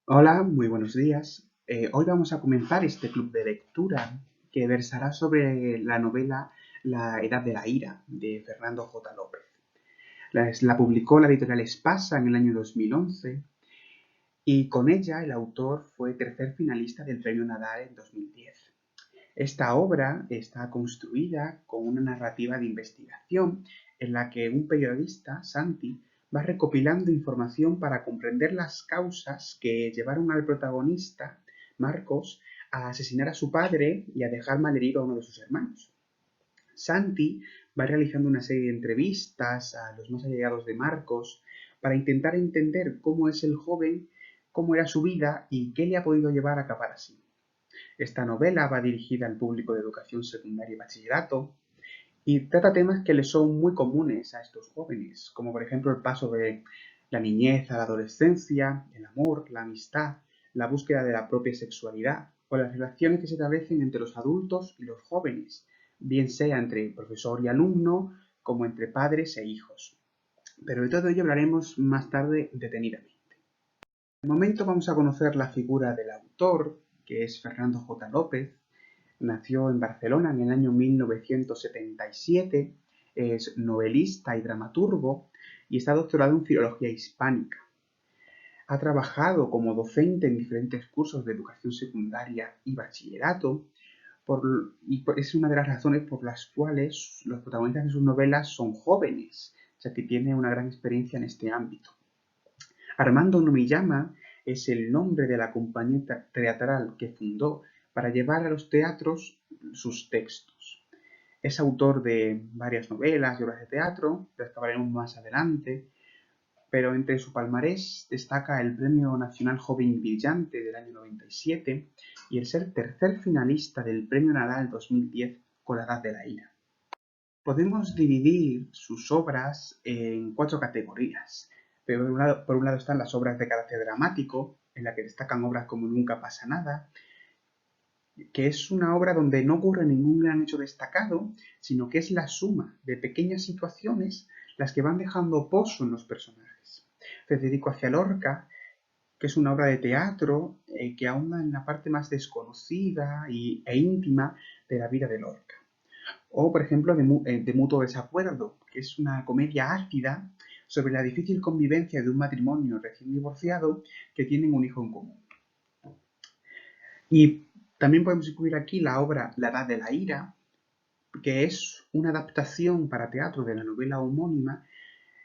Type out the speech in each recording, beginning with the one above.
Hola, muy buenos días. Hoy vamos a comenzar este club de lectura que versará sobre la novela La Edad de la Ira de Fernando J. López. La publicó la editorial Espasa en el año 2011 y con ella el autor fue tercer finalista del Premio Nadal en 2010. Esta obra está construida con una narrativa de investigación en la que un periodista, Santi, va recopilando información para comprender las causas que llevaron al protagonista, Marcos, a asesinar a su padre y a dejar malherido a uno de sus hermanos. Santi va realizando una serie de entrevistas a los más allegados de Marcos para intentar entender cómo es el joven, cómo era su vida y qué le ha podido llevar a acabar así. Esta novela va dirigida al público de educación secundaria y bachillerato y trata temas que le son muy comunes a estos jóvenes, como por ejemplo el paso de la niñez a la adolescencia, el amor, la amistad, la búsqueda de la propia sexualidad o las relaciones que se establecen entre los adultos y los jóvenes, bien sea entre profesor y alumno, como entre padres e hijos. Pero de todo ello hablaremos más tarde detenidamente. De momento vamos a conocer la figura del autor, que es Fernando J. López. Nació en Barcelona en el año 1977, es novelista y dramaturgo y está doctorado en Filología Hispánica. Ha trabajado como docente en diferentes cursos de educación secundaria y bachillerato y es una de las razones por las cuales los protagonistas de sus novelas son jóvenes, o sea que tiene una gran experiencia en este ámbito. Armando Nomiyama es el nombre de la compañía teatral que fundó para llevar a los teatros sus textos. Es autor de varias novelas y obras de teatro, de las que hablaremos más adelante, pero entre su palmarés destaca el Premio Nacional Joven Brillante del año 97 y el ser tercer finalista del Premio Nadal 2010 con La Edad de la Ira. Podemos dividir sus obras en cuatro categorías. Pero por un lado están las obras de carácter dramático, en la que destacan obras como Nunca pasa nada, que es una obra donde no ocurre ningún gran hecho destacado, sino que es la suma de pequeñas situaciones las que van dejando pozo en los personajes. Federico hacia Lorca, que es una obra de teatro que ahonda en la parte más desconocida e íntima de la vida de Lorca. O, por ejemplo, de Mutuo Desacuerdo, que es una comedia ácida sobre la difícil convivencia de un matrimonio recién divorciado que tienen un hijo en común. Y también podemos incluir aquí la obra La Edad de la Ira, que es una adaptación para teatro de la novela homónima,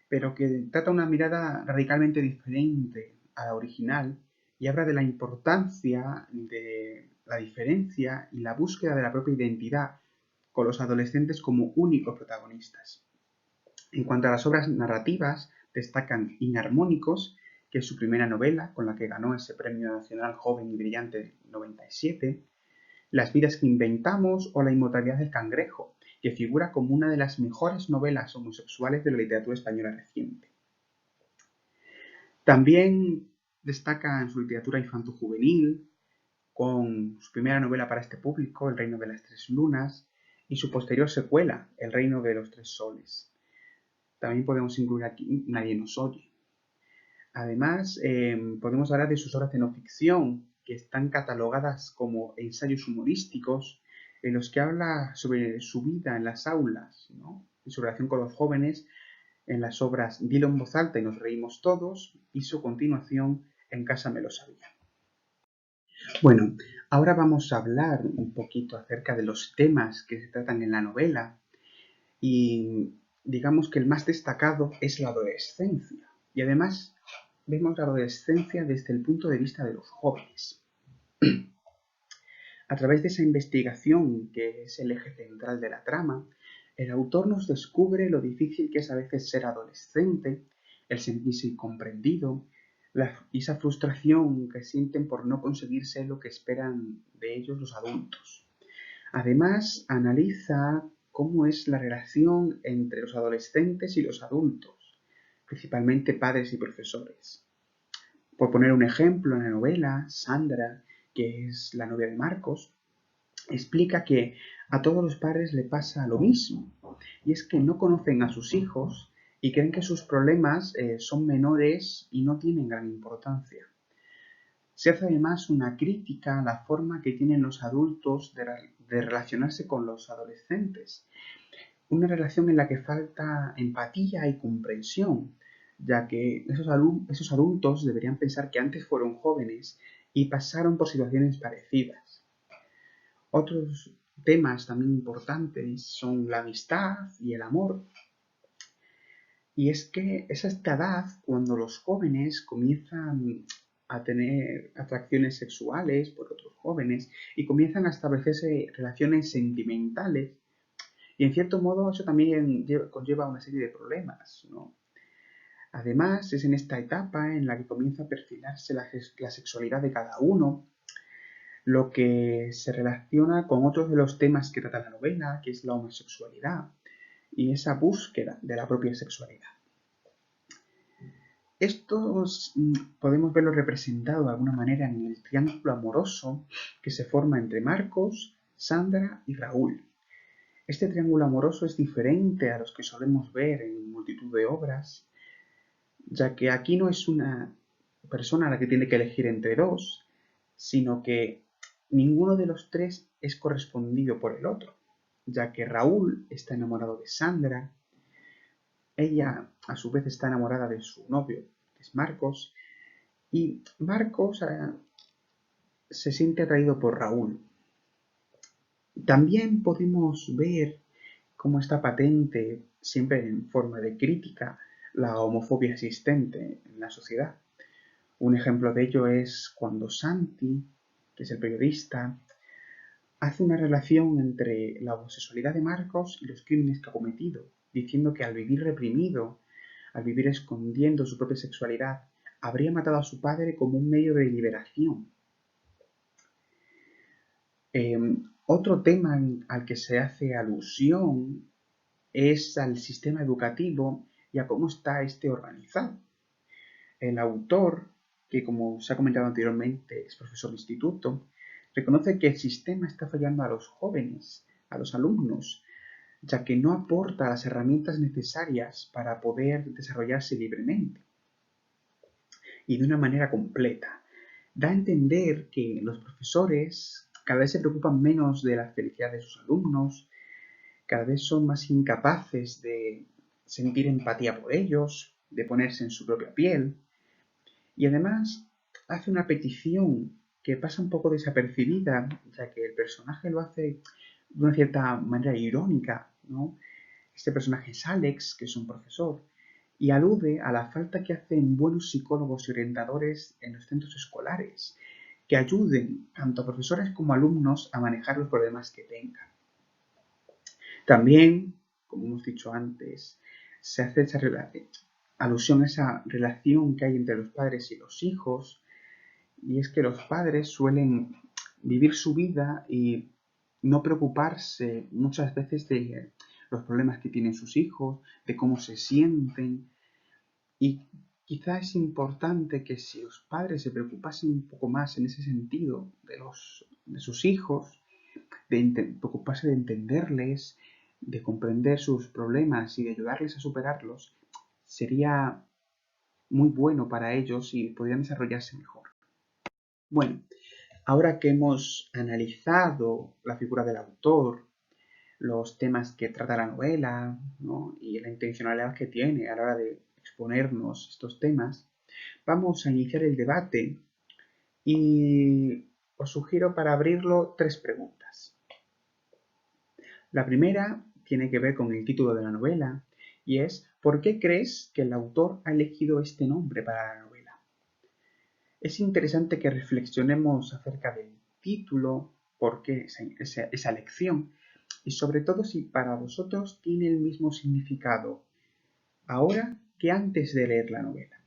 pero que trata una mirada radicalmente diferente a la original y habla de la importancia de la diferencia y la búsqueda de la propia identidad con los adolescentes como únicos protagonistas. En cuanto a las obras narrativas, destacan Inarmónicos, que es su primera novela, con la que ganó ese Premio Nacional Joven y Brillante 97, Las vidas que inventamos o La inmortalidad del cangrejo, que figura como una de las mejores novelas homosexuales de la literatura española reciente. También destaca en su literatura infanto-juvenil, con su primera novela para este público, El reino de las tres lunas, y su posterior secuela, El reino de los tres soles. También podemos incluir aquí Nadie nos oye. Además, podemos hablar de sus obras de no ficción, que están catalogadas como ensayos humorísticos, en los que habla sobre su vida en las aulas, ¿no? Y su relación con los jóvenes en las obras Dilo en voz alta y nos reímos todos, y su continuación En casa me lo sabía. Bueno, ahora vamos a hablar un poquito acerca de los temas que se tratan en la novela y digamos que el más destacado es la adolescencia. Y además vemos la adolescencia desde el punto de vista de los jóvenes. A través de esa investigación, que es el eje central de la trama, el autor nos descubre lo difícil que es a veces ser adolescente, el sentirse incomprendido, y esa frustración que sienten por no conseguirse lo que esperan de ellos los adultos. Además, analiza cómo es la relación entre los adolescentes y los adultos, principalmente padres y profesores. Por poner un ejemplo, en la novela, Sandra, que es la novia de Marcos, explica que a todos los padres le pasa lo mismo, y es que no conocen a sus hijos y creen que sus problemas son menores y no tienen gran importancia. Se hace además una crítica a la forma que tienen los adultos de relacionarse con los adolescentes. Una relación en la que falta empatía y comprensión, ya que esos adultos deberían pensar que antes fueron jóvenes y pasaron por situaciones parecidas. Otros temas también importantes son la amistad y el amor. Y es que es a esta edad cuando los jóvenes comienzan a tener atracciones sexuales por otros jóvenes y comienzan a establecerse relaciones sentimentales. Y en cierto modo eso también conlleva una serie de problemas, ¿no? Además, es en esta etapa en la que comienza a perfilarse la sexualidad de cada uno, lo que se relaciona con otros de los temas que trata la novela, que es la homosexualidad y esa búsqueda de la propia sexualidad. Estos podemos verlo representado de alguna manera en el triángulo amoroso que se forma entre Marcos, Sandra y Raúl. Este triángulo amoroso es diferente a los que solemos ver en multitud de obras, ya que aquí no es una persona la que tiene que elegir entre dos, sino que ninguno de los tres es correspondido por el otro, ya que Raúl está enamorado de Sandra, ella a su vez está enamorada de su novio, que es Marcos, y Marcos se siente atraído por Raúl. También podemos ver cómo está patente, siempre en forma de crítica, la homofobia existente en la sociedad. Un ejemplo de ello es cuando Santi, que es el periodista, hace una relación entre la homosexualidad de Marcos y los crímenes que ha cometido, diciendo que al vivir reprimido, al vivir escondiendo su propia sexualidad, habría matado a su padre como un medio de liberación. Otro tema al que se hace alusión es al sistema educativo y a cómo está este organizado. El autor, que como se ha comentado anteriormente es profesor de instituto, reconoce que el sistema está fallando a los jóvenes, a los alumnos, ya que no aporta las herramientas necesarias para poder desarrollarse libremente y de una manera completa. Da a entender que los profesores cada vez se preocupan menos de la felicidad de sus alumnos, cada vez son más incapaces de sentir empatía por ellos, de ponerse en su propia piel, y además hace una petición que pasa un poco desapercibida, ya que el personaje lo hace de una cierta manera irónica, ¿no? Este personaje es Alex, que es un profesor, y alude a la falta que hacen buenos psicólogos y orientadores en los centros escolares, que ayuden tanto a profesores como a alumnos a manejar los problemas que tengan. También, como hemos dicho antes, se hace esa alusión a esa relación que hay entre los padres y los hijos, y es que los padres suelen vivir su vida y no preocuparse muchas veces de los problemas que tienen sus hijos, de cómo se sienten, y quizá es importante que si los padres se preocupasen un poco más en ese sentido de sus hijos, de preocuparse de entenderles, de comprender sus problemas y de ayudarles a superarlos, sería muy bueno para ellos y podrían desarrollarse mejor. Bueno, ahora que hemos analizado la figura del autor, los temas que trata la novela, ¿no?, y la intencionalidad que tiene a la hora de exponernos estos temas, vamos a iniciar el debate y os sugiero para abrirlo 3 preguntas. La primera tiene que ver con el título de la novela y es ¿por qué crees que el autor ha elegido este nombre para la novela? Es interesante que reflexionemos acerca del título, por qué esa elección y sobre todo si para vosotros tiene el mismo significado ahora que antes de leer la novela.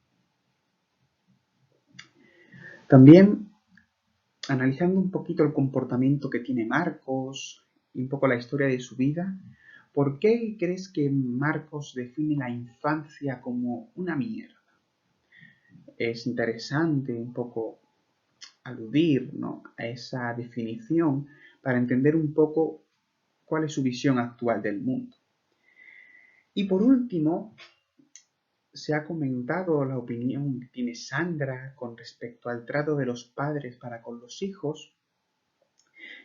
También, analizando un poquito el comportamiento que tiene Marcos y un poco la historia de su vida, ¿por qué crees que Marcos define la infancia como una mierda? Es interesante un poco aludir, ¿no?, a esa definición para entender un poco cuál es su visión actual del mundo. Y por último, se ha comentado la opinión que tiene Sandra con respecto al trato de los padres para con los hijos.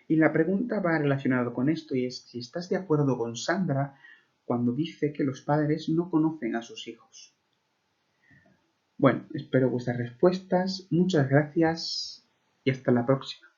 Y la pregunta va relacionada con esto y es si estás de acuerdo con Sandra cuando dice que los padres no conocen a sus hijos. Bueno, espero vuestras respuestas. Muchas gracias y hasta la próxima.